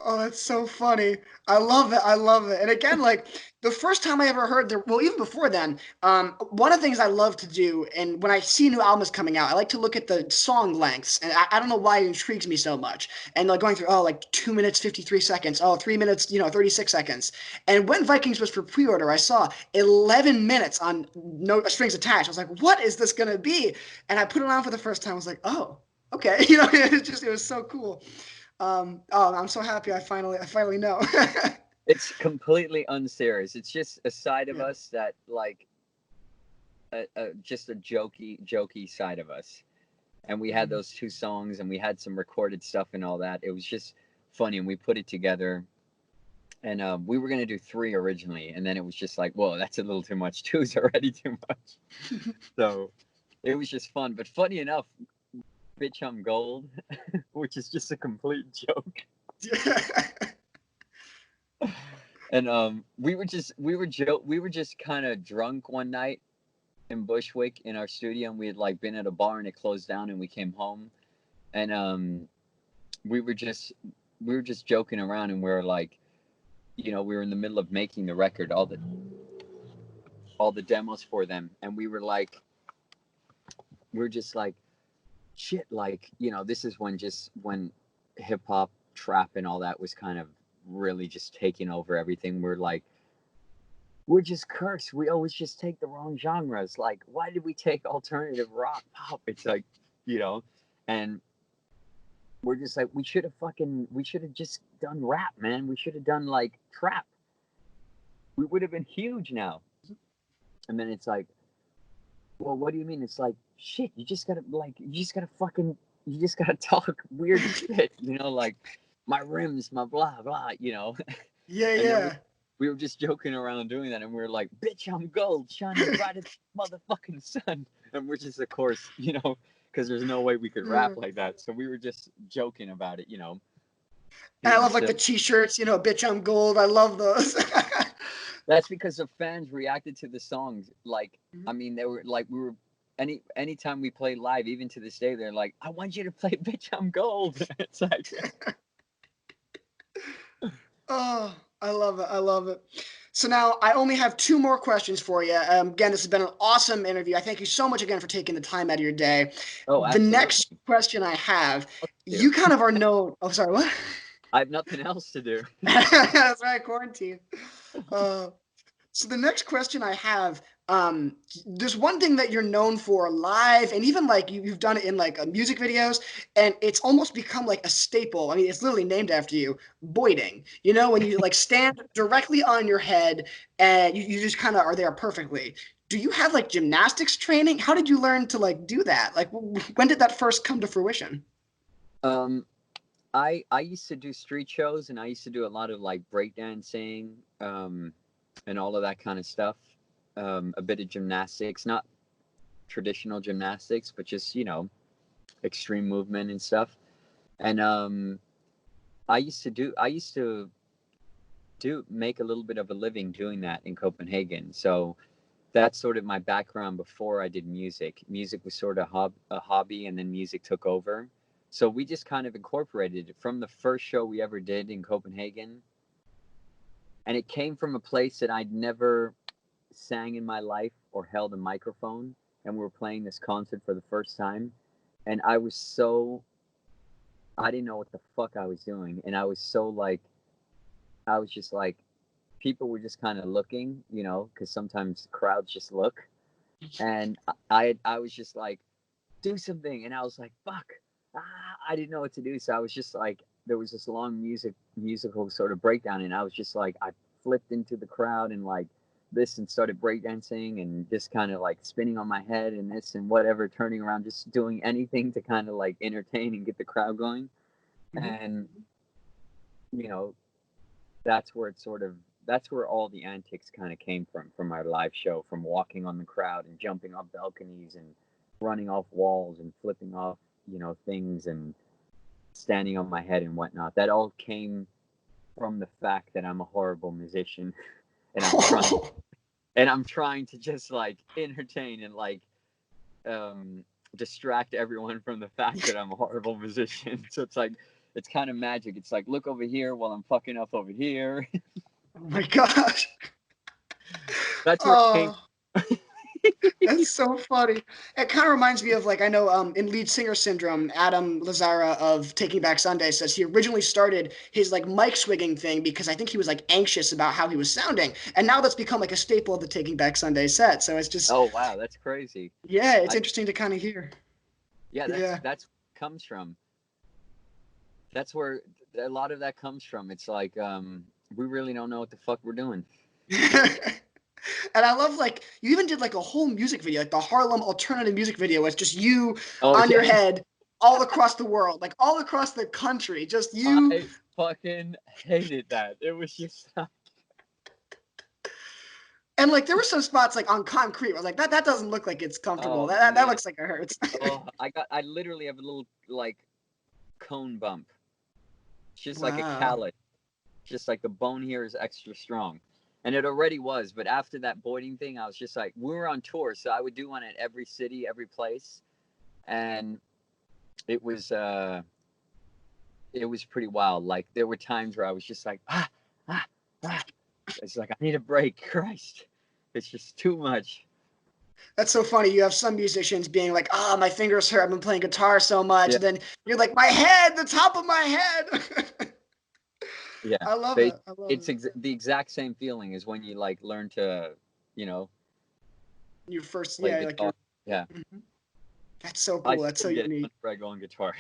Oh, that's so funny. I love it. I love it. And again, like the first time I ever heard well, even before then, one of the things I love to do, and when I see new albums coming out, I like to look at the song lengths. And I don't know why it intrigues me so much. And like going through, oh, like 2 minutes, 53 seconds. Oh, 3 minutes, 36 seconds. And when Vikings was for pre-order, I saw 11 minutes on no strings attached. I was like, what is this going to be? And I put it on for the first time. I was like, oh, okay. It was so cool. Oh, I'm so happy I finally know. it's completely unserious. It's just a side of Yeah. us that like just a jokey side of us. And we had Mhm. those two songs, and we had some recorded stuff and all that. It was just funny, and we put it together. And we were gonna do three originally, and then it was just like, whoa, that's a little too much. Two's already too much. So it was just fun. But funny enough, bitch, I'm gold, which is just a complete joke. And we were just kind of drunk one night in Bushwick in our studio, and we had like been at a bar and it closed down, and we came home, and we were just we were just joking around, and we were like, we were in the middle of making the record, all the demos for them, and we were just like, shit, like, this is when hip hop, trap, and all that was kind of really just taking over everything. We're like, we're just cursed. We always just take the wrong genres. Like, why did we take alternative rock pop? It's like, you know, and we're just like, we should have just done rap, man. We should have done like trap. We would have been huge now. And then it's like, well, what do you mean? It's like, shit, you just gotta talk weird shit, like my rims, my blah, blah, Yeah, And then yeah. we were just joking around doing that. And we were like, bitch, I'm gold, shining bright as the motherfucking sun. And we're just, of course, because there's no way we could rap Yeah. like that. So we were just joking about it, And I being love like the silly. t-shirts, bitch, I'm gold. I love those. That's because the fans reacted to the songs. Like, I mean, they were like, anytime we play live, even to this day, they're like, I want you to play Bitch I'm Gold. It's like, Oh, I love it. I love it. So now I only have two more questions for you. Again, this has been an awesome interview. I thank you so much again for taking the time out of your day. oh, The next absolutely. question I have, Do. you kind of are known. Oh, sorry, what? I have nothing else to do. That's right, quarantine. Uh, So the next question I have, there's one thing that you're known for live, and even like you've done it in like music videos, and it's almost become like a staple. I mean, it's literally named after you, Boyding. When you like stand directly on your head and you just kind of are there perfectly. Do you have like gymnastics training? How did you learn to like do that? Like, when did that first come to fruition? Um, I used to do street shows and I used to do a lot of like breakdancing, and all of that kind of stuff. A bit of gymnastics, not traditional gymnastics, but just extreme movement and stuff. And I used to do make a little bit of a living doing that in Copenhagen. So that's sort of my background before I did music. Music was sort of a hobby, and then music took over. So we just kind of incorporated it from the first show we ever did in Copenhagen. And it came from a place that I'd never sang in my life or held a microphone. And we were playing this concert for the first time. And I didn't know what the fuck I was doing. And I was so like, I was just like, people were just kind of looking, because sometimes crowds just look. And I was just like, do something. And I was like, fuck. I didn't know what to do. So I was just like, there was this long musical sort of breakdown. And I was just like, I flipped into the crowd and like this and started breakdancing and just kind of like spinning on my head and this and whatever, turning around, just doing anything to kind of like entertain and get the crowd going. Mhm. And, you know, that's where it sort of, that's where all the antics kind of came from our live show, from walking on the crowd and jumping off balconies and running off walls and flipping off, things and standing on my head and whatnot. That all came from the fact that I'm a horrible musician and I'm trying to just like entertain and like distract everyone from the fact that I'm a horrible musician. So it's like it's kind of magic. It's like look over here while I'm fucking up over here. Oh my gosh. That's where it came. Oh. That's so funny. It kind of reminds me of like I know in Lead Singer Syndrome, Adam Lazara of Taking Back Sunday says he originally started his like mic swigging thing because I think he was like anxious about how he was sounding, and now that's become like a staple of the Taking Back Sunday set. So it's just Oh wow, that's crazy. yeah, it's I interesting to kind of hear. Yeah, Yeah. that's comes from. That's where a lot of that comes from. It's like we really don't know what the fuck we're doing. And I love like you even did like a whole music video, like the Harlem alternative music video. It's just you Oh on your yeah, head all across the world, like all across the country, just you. I fucking hated that. It was just And like there were some spots like on concrete. I was like, that doesn't look like it's comfortable. oh That man. looks like it hurts. Oh, I literally have a little like cone bump. It's just like a Wow. callus. Just like the bone here is extra strong. And it already was, but after that Boyding thing, I was just like, we were on tour, so I would do one at every city, every place, and it was uh, it was pretty wild. Like there were times where I was just like, ah. It's like I need a break. Christ, it's just too much. That's so funny. You have some musicians being like, "Ah, my fingers hurt. I've been playing guitar so much." Yeah, And then you're like, "My head, the top of my head." yeah. I love But it. I love it's it. the exact same feeling as when you like learn to, you know, You first, play yeah, like guitar. you're. Yeah, Mhm. That's so I cool. That's still so get it unique. whenever I go on guitar.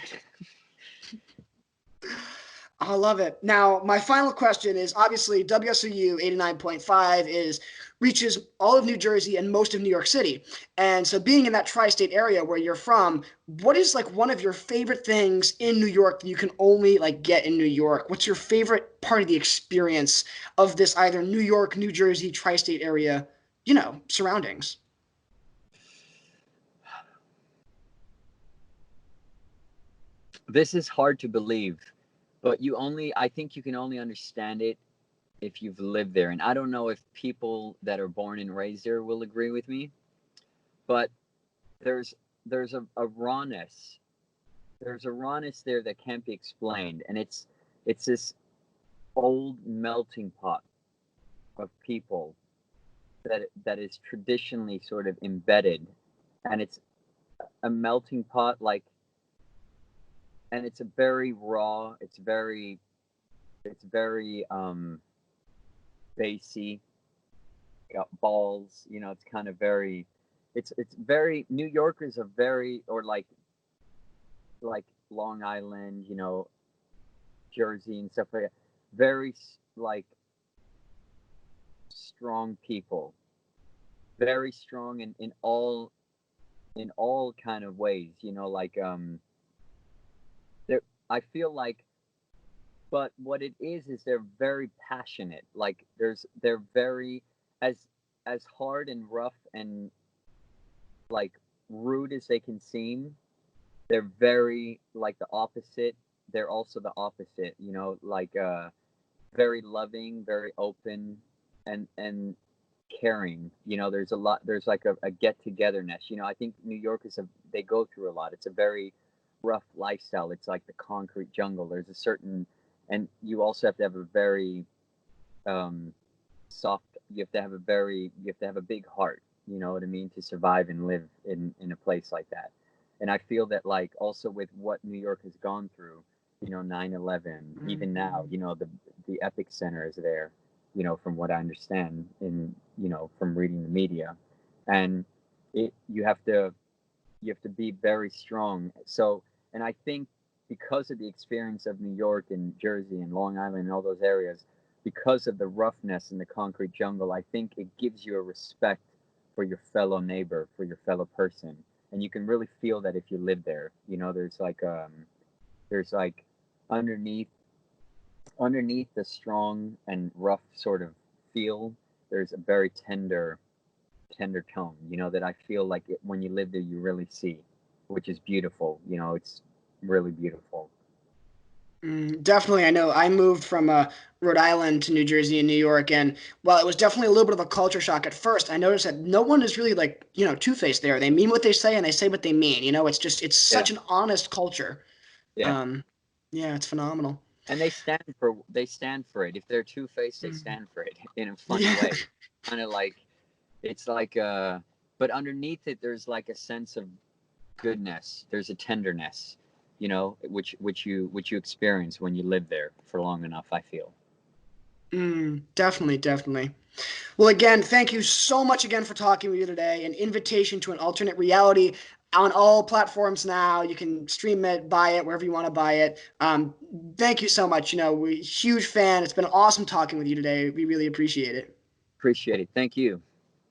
I love it. Now, my final question is obviously WSOU 89.5 is reaches all of New Jersey and most of New York City. And so being in that tri-state area where you're from, what is like one of your favorite things in New York that you can only like get in New York? What's your favorite part of the experience of this either New York, New Jersey, tri-state area, surroundings? This is hard to believe, but I think you can only understand it if you've lived there. And I don't know if people that are born and raised there will agree with me, but there's there's a rawness. There's a rawness there that can't be explained, and it's this old melting pot of people that is traditionally sort of embedded, and it's a melting pot like, and it's a very raw. It's very bassy. Got balls. It's kind of very. It's very New Yorkers are very or like Long Island, Jersey and stuff like that. Very like strong people, very strong in all kind of ways. Like there. I feel like, but what it is they're very passionate. Like they're very as as hard and rough and like rude as they can seem. They're very like the opposite. They're also the opposite. Like very loving, very open, and caring. There's like a get-togetherness. I think New Yorkers they go through a lot. It's a very rough lifestyle. It's like the concrete jungle. There's a certain, and you also have to have a very um, soft. You have to have a big heart. You know what I mean, to survive and live in a place like that. And I feel that like also with what New York has gone through, 9/11, even now, the epic center is there, from what I understand from reading the media. And you have to be very strong. So, and I think because of the experience of New York and Jersey and Long Island and all those areas, because of the roughness in the concrete jungle, I think it gives you a respect for your fellow neighbor, for your fellow person. And you can really feel that if you live there. There's like underneath underneath the strong and rough sort of feel, there's a very tender tone, that I feel like when you live there, you really see, which is beautiful. It's really beautiful. Definitely, I know. I moved from Rhode Island to New Jersey and New York, and while it was definitely a little bit of a culture shock at first, I noticed that no one is really like two-faced there. They mean what they say, and they say what they mean. It's Yeah, such an honest culture. yeah. Um, yeah, it's phenomenal. And they stand for it. If they're two-faced, they Mm. stand for it in a funny Yeah. way. Kind of like it's like but underneath it, there's like a sense of goodness. There's a tenderness, which you experience when you live there for long enough, I feel. Definitely, definitely. Well, again, thank you so much again for talking with you today. An invitation to an alternate reality on all platforms now. You can stream it, buy it wherever you want to buy it. Thank you so much. We're huge fan. It's been awesome talking with you today. We really appreciate it. Appreciate it. Thank you.